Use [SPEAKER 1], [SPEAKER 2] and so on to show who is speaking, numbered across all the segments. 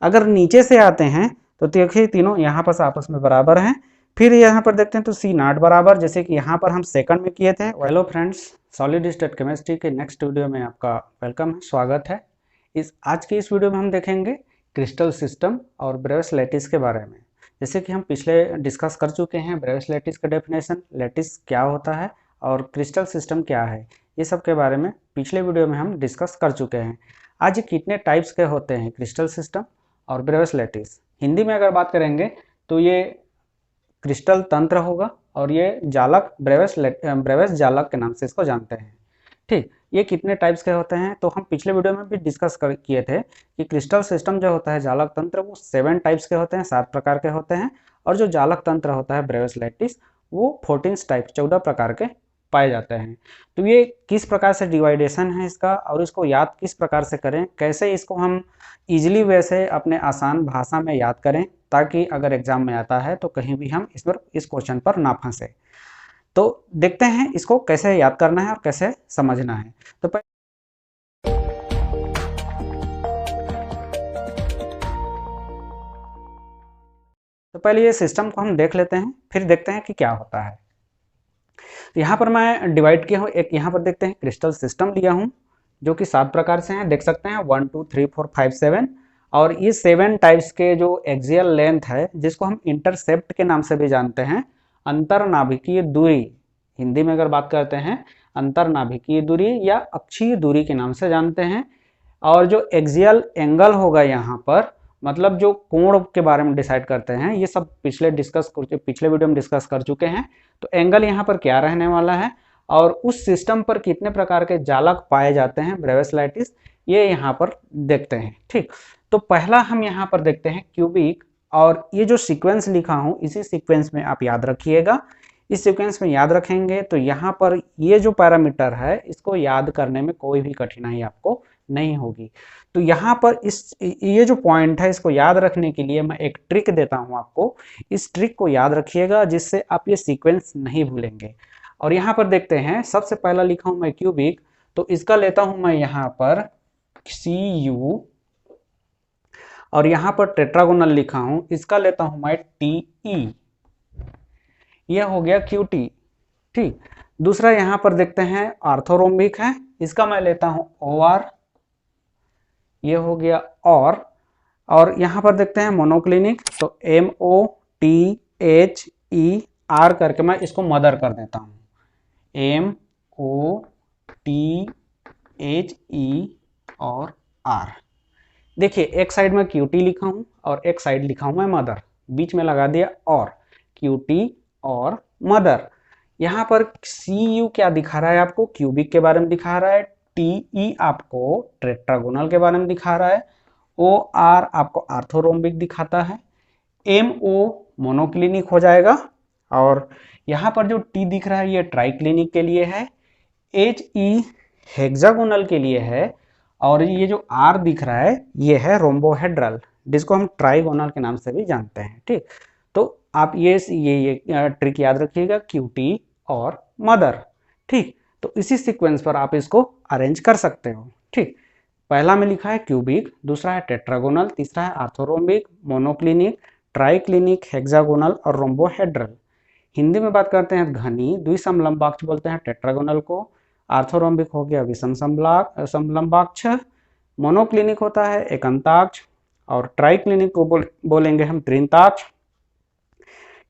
[SPEAKER 1] अगर नीचे से आते हैं तो देखिए तीनों यहाँ पर आपस में बराबर हैं। फिर यहाँ पर देखते हैं तो सी नॉट बराबर, जैसे कि यहाँ पर हम सेकंड में किए थे। Hello friends, solid state chemistry के नेक्स्ट वीडियो में आपका वेलकम है, स्वागत है। आज के इस वीडियो में हम देखेंगे क्रिस्टल सिस्टम और ब्रेविस लैटिस के बारे में। जैसे कि हम पिछले डिस्कस कर चुके हैं ब्रेविस लैटिस का डेफिनेशन, लैटिस क्या होता है और क्रिस्टल सिस्टम क्या है, ये सब के बारे में पिछले वीडियो में हम डिस्कस कर चुके हैं। आज ये कितने टाइप्स के होते हैं क्रिस्टल सिस्टम और ब्रेविस लैटिस। हिंदी में अगर बात करेंगे तो ये क्रिस्टल तंत्र होगा और ये जालक ब्रेविस जालक के नाम से इसको जानते हैं। ठीक, ये कितने टाइप्स के होते हैं तो हम पिछले वीडियो में भी डिस्कस किए थे कि क्रिस्टल सिस्टम जो होता है जालक तंत्र वो 7 टाइप्स के होते हैं, 7 प्रकार के होते हैं, और जो जालक तंत्र होता है ब्रेविस लैटिस वो 14 टाइप 14 प्रकार के पाए जाते हैं। तो ये किस प्रकार से डिवाइडेशन है इसका और इसको याद किस प्रकार से करें, कैसे इसको हम इजीली वे से अपने आसान भाषा में याद करें ताकि अगर एग्जाम में आता है तो कहीं भी हम इस क्वेश्चन पर ना फंसे। तो देखते हैं इसको कैसे याद करना है और कैसे समझना है। तो पहले ये सिस्टम को हम देख लेते हैं, फिर देखते हैं कि क्या होता है। तो यहाँ पर मैं डिवाइड किया हूँ, एक यहाँ पर देखते हैं क्रिस्टल सिस्टम लिया हूँ जो कि 7 प्रकार से हैं, देख सकते हैं 1 2 3 4 5 7। और ये 7 टाइप्स के जो एक्सियल लेंथ है जिसको हम इंटरसेप्ट के नाम से भी जानते हैं, अंतरनाभिकीय दूरी, हिंदी में अगर बात करते हैं अंतरनाभिकीय दूरी या अक्षीय दूरी के नाम से जानते हैं। और जो एक्सियल एंगल होगा यहाँ पर, मतलब जो कोण के बारे में डिसाइड करते हैं, ये सब पिछले वीडियो में डिस्कस कर चुके हैं। तो एंगल यहाँ पर क्या रहने वाला है और उस सिस्टम पर कितने प्रकार के जालक पाए जाते हैं ब्रेविस लैटिस, ये यहाँ पर देखते हैं। ठीक, तो पहला हम यहाँ पर देखते हैं क्यूबिक, और ये जो सीक्वेंस लिखा हूँ इसी सीक्वेंस में आप याद रखिएगा। इस सीक्वेंस में याद रखेंगे तो यहाँ पर ये जो पैरामीटर है इसको याद करने में कोई भी कठिनाई आपको नहीं होगी। तो यहाँ पर ये जो पॉइंट है इसको याद रखने के लिए मैं एक ट्रिक देता हूँ आपको। इस ट्रिक को याद रखिएगा जिससे आप ये सीक्वेंस नहीं भूलेंगे। और यहाँ पर देखते हैं, सबसे पहला लिखा हूँ मैं क्यूबिक, तो इसका लेता हूँ मैं यहाँ पर Cu, और यहाँ पर टेट्रागोनल लिखा हूँ, इसका लेता हूँ मैं Te, यह हो गया Qt। ठीक, दूसरा यहाँ पर देखते हैं आर्थोरोम्बिक है, इसका मैं लेता हूँ OR, ये हो गया और यहाँ पर देखते हैं मोनोक्लिनिक, तो MOTHER करके मैं इसको मदर कर देता हूँ, MOTHE और R। देखिए एक साइड में QT लिखा हूँ और एक साइड लिखा हूँ मैं मदर, बीच में लगा दिया और QT और मदर। यहाँ पर CU क्या दिखा रहा है आपको, क्यूबिक के बारे में दिखा रहा है, TE आपको टेट्रागोनल के बारे में दिखा रहा है, OR आपको आर्थोरोम्बिक दिखाता है, MO मोनोक्लिनिक हो जाएगा, और यहाँ पर जो T दिख रहा है ये ट्राइक्लिनिक के लिए है, HE हेक्सागोनल के लिए है, और ये जो R दिख रहा है ये है रोम्बोहेड्रल, जिसको हम ट्राइगोनल के नाम से भी जानते हैं। ठीक, तो आप ये ट्रिक याद रखिएगा, QT और मदर। ठीक, तो इसी सीक्वेंस पर आप इसको अरेंज कर सकते हो। ठीक, पहला में लिखा है क्यूबिक, दूसरा है टेट्रागोनल, तीसरा है आर्थोरोम्बिक, मोनोक्लिनिक, ट्राइक्लिनिक, हेक्सागोनल और रोम्बोहेड्रल। हिंदी में बात करते हैं घनी द्विसमलंबाक्ष बोलते हैं टेट्रागोनल को, आर्थोरोम्बिक हो गया विषम समलंबाक्ष, मोनोक्लिनिक होता है एकांताक्ष, और ट्राइक्लिनिक को बोलेंगे हम त्रिंताक्ष,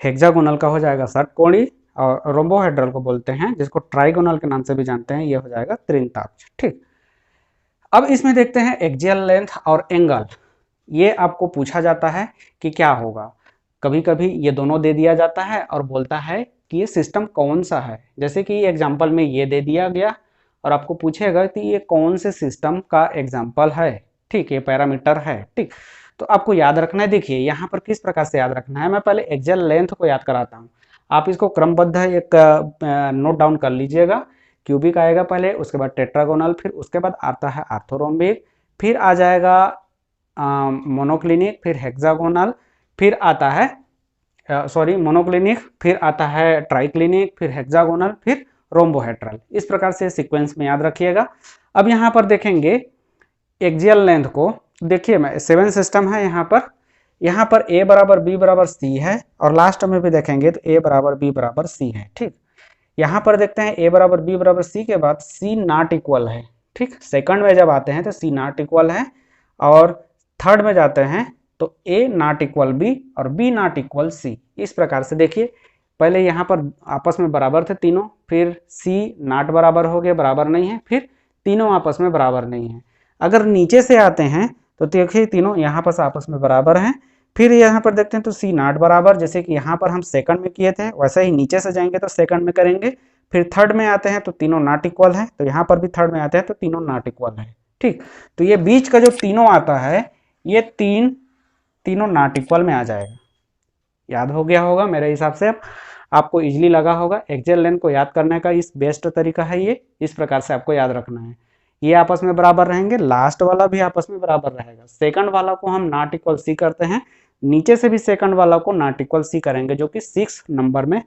[SPEAKER 1] हेक्सागोनल का हो जाएगा षटकोणी, और रोम्बोहेड्रल को बोलते हैं, जिसको ट्राइगोनल के नाम से भी जानते हैं, ये हो जाएगा त्रिंताक्ष। ठीक, अब इसमें देखते हैं एक्सियल लेंथ और एंगल। ये आपको पूछा जाता है कि क्या होगा, कभी कभी ये दोनों दे दिया जाता है और बोलता है कि ये सिस्टम कौन सा है। जैसे कि एग्जाम्पल में ये दे दिया गया और आपको पूछेगा कि ये कौन से सिस्टम का एग्जाम्पल है। ठीक, ये पैरामीटर है। ठीक, तो आपको याद रखना है, देखिए यहाँ पर किस प्रकार से याद रखना है। मैं पहले एक्सियल लेंथ को याद कराता हूँ, आप इसको क्रमबद्ध एक नोट डाउन कर लीजिएगा। क्यूबिक आएगा पहले, उसके बाद टेट्रागोनल, फिर उसके बाद आता है आर्थोरोम्बिक, फिर आ जाएगा मोनोक्लिनिक, फिर हेक्सागोनल, फिर आता है मोनोक्लिनिक, फिर आता है ट्राइक्लिनिक, फिर हेक्सागोनल, फिर रोम्बोहेड्रल। इस प्रकार से सीक्वेंस में याद रखिएगा। अब यहाँ पर देखेंगे एक्सियल लेंथ को, देखिए मैं 7 सिस्टम है यहाँ पर a बराबर b बराबर c है, और लास्ट में भी देखेंगे तो a बराबर b बराबर c है। ठीक, यहाँ पर देखते हैं a बराबर b बराबर c के बाद c नॉट इक्वल है। ठीक, सेकंड में जब आते हैं तो c नॉट इक्वल है, और थर्ड में जाते हैं तो a नॉट इक्वल b और b नॉट इक्वल c। इस प्रकार से देखिए, पहले यहाँ पर आपस में बराबर थे तीनों, फिर c नॉट बराबर हो गया, बराबर नहीं है, फिर तीनों आपस में बराबर नहीं है। अगर नीचे से आते हैं तो देखिए तीनों यहाँ पर आपस में बराबर हैं। फिर यहाँ पर देखते हैं तो सी नॉट बराबर, जैसे कि यहाँ पर हम सेकंड में किए थे वैसे ही नीचे से जाएंगे तो सेकंड में करेंगे। फिर थर्ड में आते हैं तो तीनों नॉट इक्वल है, तो यहाँ पर भी थर्ड में आते हैं तो तीनों नॉट इक्वल है। ठीक, तो ये बीच का जो तीनों आता है ये तीनों नॉट इक्वल में आ जाएगा। याद हो गया होगा मेरे हिसाब से, आपको इजीली लगा होगा। एक्जेल लेंथ को याद करने का इस बेस्ट तरीका है ये, इस प्रकार से आपको याद रखना है। ये आपस में बराबर रहेंगे, लास्ट वाला भी आपस में बराबर रहेगा। सेकंड वाला को हम नॉट इक्वल सी करते हैं, नीचे से भी सेकंड वाला को नॉट इक्वल सी करेंगे, जो कि 6 नंबर में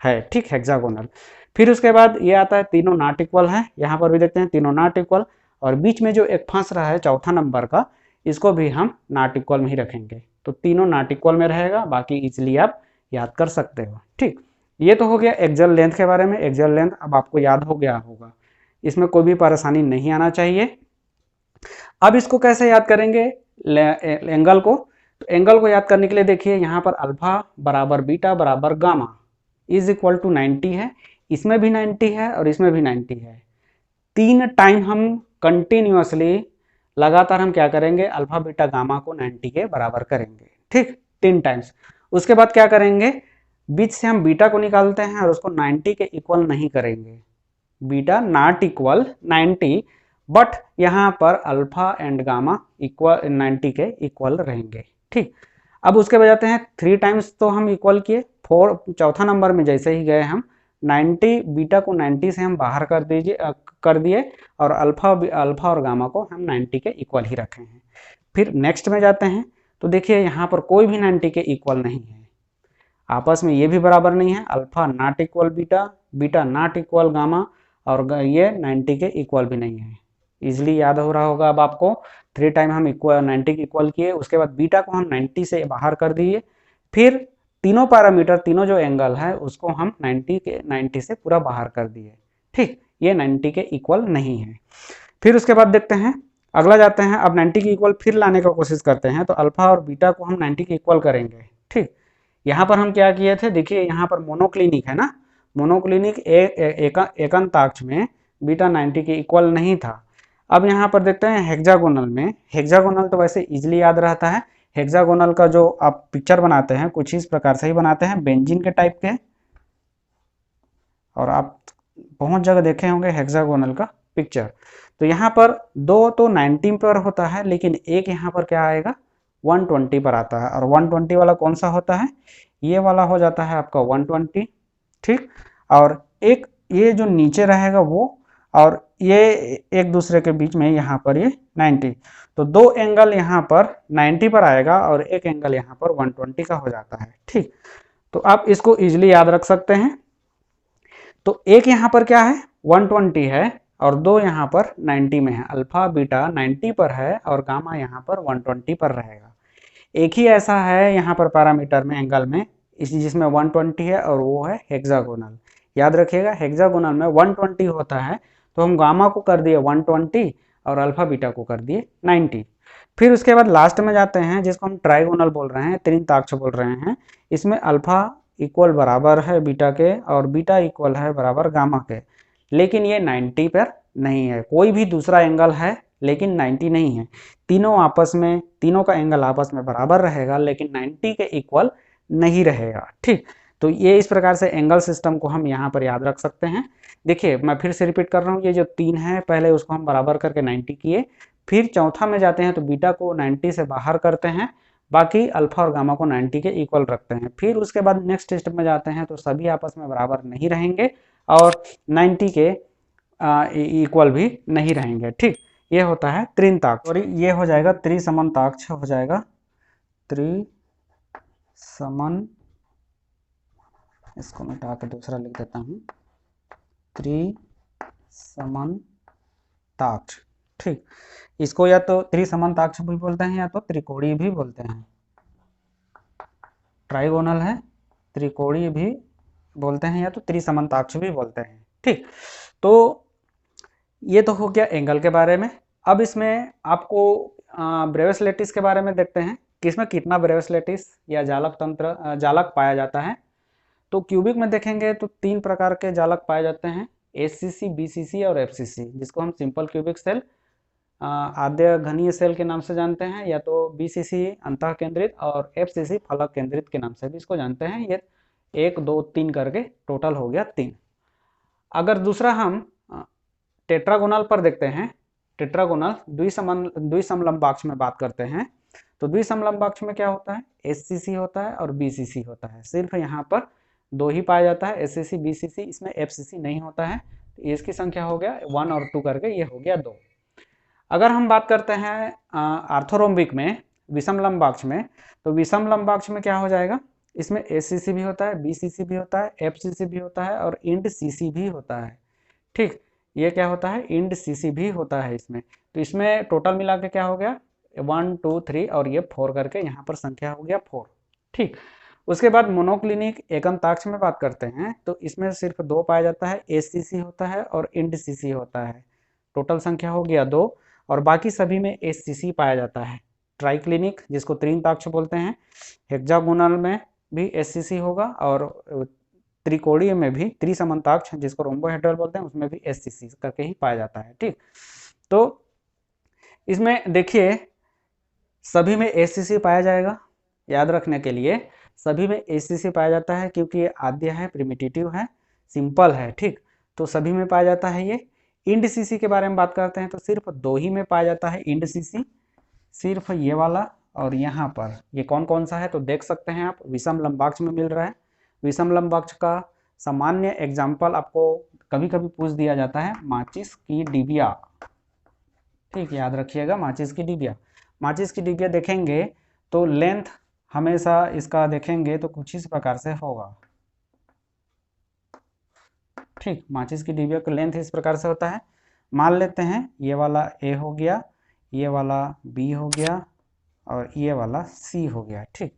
[SPEAKER 1] है। ठीक, हेक्सागोनल। फिर उसके बाद ये आता है तीनों नॉट इक्वल है, यहाँ पर भी देखते हैं तीनों नॉट इक्वल, और बीच में जो एक फंस रहा है चौथा नंबर का, इसको भी हम नॉट इक्वल में ही रखेंगे, तो तीनों नॉट इक्वल में रहेगा। बाकी इजिली आप याद कर सकते हो। ठीक, ये तो हो गया एक्जेल लेंथ के बारे में। एक्जेल लेंथ अब आपको याद हो गया होगा, इसमें कोई भी परेशानी नहीं आना चाहिए। अब इसको कैसे याद करेंगे एंगल को? तो एंगल को याद करने के लिए देखिए यहाँ पर अल्फा बराबर बीटा बराबर गामा इज इक्वल टू 90 है, इसमें भी 90 है और इसमें भी 90 है। 3 टाइम हम कंटिन्यूअसली लगातार हम क्या करेंगे, अल्फा बीटा गामा को 90 के बराबर करेंगे। ठीक, 3 टाइम्स। उसके बाद क्या करेंगे, बीच से हम बीटा को निकालते हैं और उसको 90 के इक्वल नहीं करेंगे, बीटा नॉट इक्वल 90, बट यहाँ पर अल्फा एंड गामा इक्वल 90 के इक्वल रहेंगे। ठीक, अब उसके बाद जाते हैं 3 टाइम्स तो हम इक्वल किए, 4 चौथा नंबर में जैसे ही गए हम 90, बीटा को 90 से हम बाहर कर दिए, और अल्फा और गामा को हम 90 के इक्वल ही रखे हैं। फिर नेक्स्ट में जाते हैं तो देखिए यहाँ पर कोई भी 90 के इक्वल नहीं है, आपस में ये भी बराबर नहीं है, alpha not equal beta, beta not equal gamma, और ये 90 के इक्वल भी नहीं है। इजिली याद हो रहा होगा अब आपको। 3 टाइम हम 90 के इक्वल किए, उसके बाद बीटा को हम 90 से बाहर कर दिए, फिर तीनों पैरामीटर तीनों जो एंगल है उसको हम 90 से पूरा बाहर कर दिए। ठीक, ये 90 के इक्वल नहीं है। फिर उसके बाद देखते हैं अगला जाते हैं, अब 90 के इक्वल फिर लाने का कोशिश करते हैं, तो अल्फा और बीटा को हम 90 के इक्वल करेंगे। ठीक, यहाँ पर हम क्या किए थे, देखिए यहाँ पर मोनोक्लिनिक है ना, मोनोक्लिनिक एकांताक्ष में बीटा 90 के इक्वल नहीं था। अब यहाँ पर देखते हैं हेक्सागोनल में, हेक्सागोनल तो वैसे इजीली याद रहता है। हेक्सागोनल का जो आप पिक्चर बनाते हैं कुछ इस प्रकार से ही बनाते हैं, बेंजीन के टाइप के, और आप बहुत जगह देखे होंगे हेक्सागोनल का पिक्चर। तो यहाँ पर 2 तो 90 पर होता है, लेकिन एक यहाँ पर क्या आएगा 120 पर आता है, और 120 वाला कौन सा होता है, ये वाला हो जाता है आपका 120। ठीक, और एक ये जो नीचे रहेगा वो, और ये एक दूसरे के बीच में यहाँ पर ये 90, तो 2 एंगल यहाँ पर 90 पर आएगा और एक एंगल यहाँ पर 120 का हो जाता है। ठीक, तो आप इसको इजिली याद रख सकते हैं। तो एक यहाँ पर क्या है 120 है, और 2 यहाँ पर 90 में है, अल्फा बीटा 90 पर है और गामा यहाँ पर 120 पर रहेगा। एक ही ऐसा है यहाँ पर पैरामीटर में एंगल में जिसमें 120 है, और वो है हेक्सागोनल। याद रखिएगा हेक्सागोनल में 120 होता है, तो हम गामा को कर दिए 120 और अल्फा बीटा को कर दिए 90। फिर उसके बाद लास्ट में जाते हैं जिसको हम ट्राइगोनल बोल रहे हैं, त्रिताक्ष बोल रहे हैं। इसमें अल्फा इक्वल बराबर है बीटा के और बीटा इक्वल है बराबर गामा के, लेकिन ये 90 पर नहीं है। कोई भी दूसरा एंगल है लेकिन 90 नहीं है। तीनों आपस में, तीनों का एंगल आपस में बराबर रहेगा, लेकिन 90 के इक्वल नहीं रहेगा। ठीक, तो ये इस प्रकार से एंगल सिस्टम को हम यहाँ पर याद रख सकते हैं। देखिए मैं फिर से रिपीट कर रहा हूँ, ये जो 3 है पहले उसको हम बराबर करके 90 किए, फिर चौथा में जाते हैं तो बीटा को 90 से बाहर करते हैं, बाकी अल्फा और गामा को 90 के इक्वल रखते हैं। फिर उसके बाद नेक्स्ट स्टेप में जाते हैं तो सभी आपस में बराबर नहीं रहेंगे और 90 के इक्वल भी नहीं रहेंगे। ठीक, ये होता है त्रिताक्ष, और ये हो जाएगा त्रिसमनताक्ष हो जाएगा, त्रिसमन, इसको मिटा के दूसरा लिख देता हूँ, त्रिसमनताक्ष। ठीक, इसको या तो त्रिसमांताक्ष भी बोलते हैं या तो त्रिकोणीय भी बोलते हैं। ट्राइगोनल है, त्रिकोणीय भी बोलते हैं या तो त्रिसमांताक्ष भी बोलते हैं। ठीक, तो ये तो हो गया एंगल के बारे में। अब इसमें आपको ब्रेविस लैटिस के बारे में देखते हैं कि इसमें कितना ब्रेविस लैटिस या जालक तंत्र जालक पाया जाता है। तो क्यूबिक में देखेंगे तो 3 प्रकार के जालक पाए जाते हैं, एचसीसी, बीसीसी और एफसीसी, जिसको हम सिंपल क्यूबिक सेल आद्य घनीय सेल के नाम से जानते हैं, या तो बीसीसी अंतः केंद्रित और एफसीसी फलक केंद्रित के नाम से भी इसको जानते हैं। ये 1 2 3 करके टोटल हो गया 3। अगर दूसरा हम टेट्रागोनल पर देखते हैं, टेट्रागोनल द्विसमलंबाक्ष में बात करते हैं, तो द्विसमलंबाक्ष में क्या होता है, एचसीसी होता है और बीसीसी होता है। सिर्फ यहाँ पर 2 ही पाया जाता है, एचसीसी बीसीसी, इसमें एफसीसी नहीं होता है। तो इसकी संख्या हो गया 1 और 2 करके, ये हो गया 2। अगर हम बात करते हैं आर्थोरोम्बिक में, विषमलंबाक्ष में, तो विषमलंबाक्ष में क्या हो जाएगा, इसमें एचसीसी भी होता है, बीसीसी भी होता है, एफसीसी भी होता है और इंड सीसी भी होता है। ठीक, ये क्या होता है, इंड सीसी भी होता है इसमें। तो इसमें टोटल मिला के क्या हो गया 1 2 3 और ये 4 करके यहाँ पर संख्या हो गया 4। ठीक, उसके बाद मोनोक्लिनिक एकंताक्ष में बात करते हैं, तो इसमें सिर्फ 2 पाया जाता है, एचसीसी होता है और इंड सीसी होता है। टोटल संख्या हो गया 2 और बाकी सभी में एचसीसी पाया जाता है। ट्राइक्लिनिक जिसको त्रिंताक्ष बोलते हैं, हेक्सागोनल में भी एचसीसी होगा और त्रिकोणीय में भी त्रिसमांताक्ष जिसको रोम्बोहेड्रल बोलते हैं उसमें भी एचसीसी करके ही पाया जाता है। ठीक, तो इसमें देखिए सभी में एचसीसी पाया जाएगा। याद रखने के लिए सभी में एचसीसी पाया जाता है क्योंकि ये आद्य है, प्रिमिटिव है, सिंपल है। ठीक, तो सभी में पाया जाता है ये। इंड सीसी के बारे में बात करते हैं तो सिर्फ 2 ही में पाया जाता है इंड सीसी, सिर्फ ये वाला और यहाँ पर। ये कौन कौन सा है तो देख सकते हैं आप, विषम लंबाक्ष में मिल रहा है। विषम लंबाक्ष का सामान्य एग्जाम्पल आपको कभी कभी पूछ दिया जाता है, माचिस की डिबिया। ठीक, याद रखिएगा, माचिस की डिबिया। माचिस की डिबिया देखेंगे तो लेंथ हमेशा इसका देखेंगे तो कुछ इस प्रकार से होगा। ठीक, माचिस की डिबिया का लेंथ इस प्रकार से होता है। मान लेते हैं ये वाला ए हो गया, ये वाला बी हो गया और ये वाला सी हो गया। ठीक,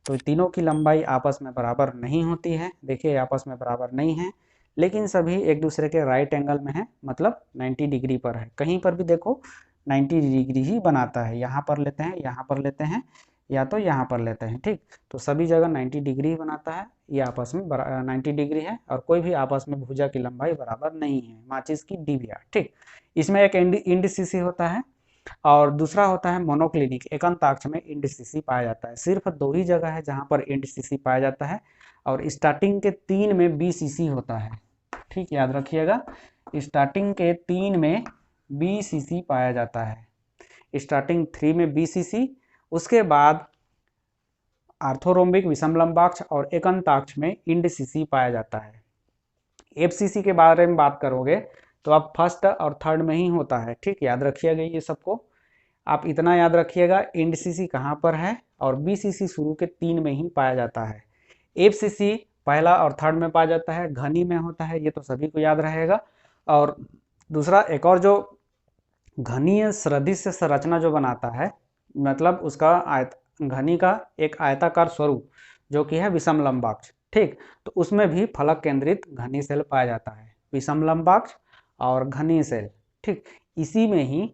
[SPEAKER 1] तो तीनों की लंबाई आपस में बराबर नहीं होती है। देखिए आपस में बराबर नहीं है, लेकिन सभी एक दूसरे के राइट एंगल में है, मतलब 90 डिग्री पर है। कहीं पर भी देखो 90 डिग्री ही बनाता है। यहाँ पर लेते हैं, यहाँ पर लेते हैं, या तो यहाँ पर लेते हैं। ठीक, तो सभी जगह 90 डिग्री बनाता है। ये आपस में 90 डिग्री है और कोई भी आपस में भुजा की लंबाई बराबर नहीं है। माचिस की डिबिया। ठीक, इसमें एक इंड सीसी होता है और दूसरा होता है मोनोक्लिनिक एकंताक्ष में इंड सीसी पाया जाता है। सिर्फ 2 ही जगह है जहाँ पर इंड सीसी पाया जाता है और स्टार्टिंग के 3 में बीसीसी होता है। ठीक, याद रखिएगा, स्टार्टिंग के 3 में बीसीसी पाया जाता है, स्टार्टिंग 3 में बीसीसी। उसके बाद आर्थोरोम्बिक, विषमलंबाक्ष और एकंताक्ष में इंड सीसी पाया जाता है। एफसीसी के बारे में बात करोगे तो आप फर्स्ट और थर्ड में ही होता है। ठीक, याद रखिएगा ये सबको। आप इतना याद रखिएगा, इंड सीसी कहाँ पर है और बीसीसी शुरू के 3 में ही पाया जाता है। एफसीसी पहला और थर्ड में पाया जाता है, घनी में होता है, ये तो सभी को याद रहेगा। और दूसरा एक और जो घनीय सदृश्य संरचना जो बनाता है, मतलब उसका घनी का एक आयताकार स्वरूप जो कि है विषमलंबाक्ष। ठीक, तो उसमें भी फलक केंद्रित घनी सेल पाया जाता है, विषमलंबाक्ष और घनी सेल। ठीक, इसी में ही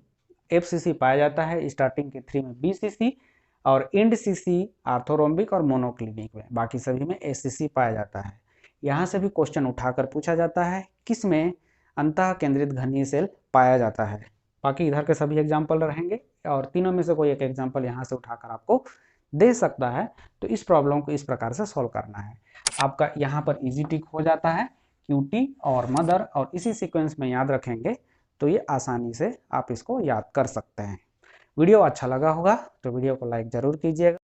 [SPEAKER 1] एफसीसी पाया जाता है, स्टार्टिंग के 3 में बीसीसी और इंड सीसी आर्थोरोम्बिक और मोनोक्लिनिक में। बाकी सभी में एचसीसी पाया जाता है। यहाँ से भी क्वेश्चन उठाकर पूछा जाता है किस में अंतः केंद्रित घनीय सेल पाया जाता है। बाकी इधर के सभी एग्जाम्पल रहेंगे और तीनों में से कोई एक एग्जाम्पल यहाँ से उठाकर आपको दे सकता है। तो इस प्रॉब्लम को इस प्रकार से सॉल्व करना है। आपका यहाँ पर इजी टिक हो जाता है, क्यूटी और मदर, और इसी सीक्वेंस में याद रखेंगे तो ये आसानी से आप इसको याद कर सकते हैं। वीडियो अच्छा लगा होगा तो वीडियो को लाइक ज़रूर कीजिएगा।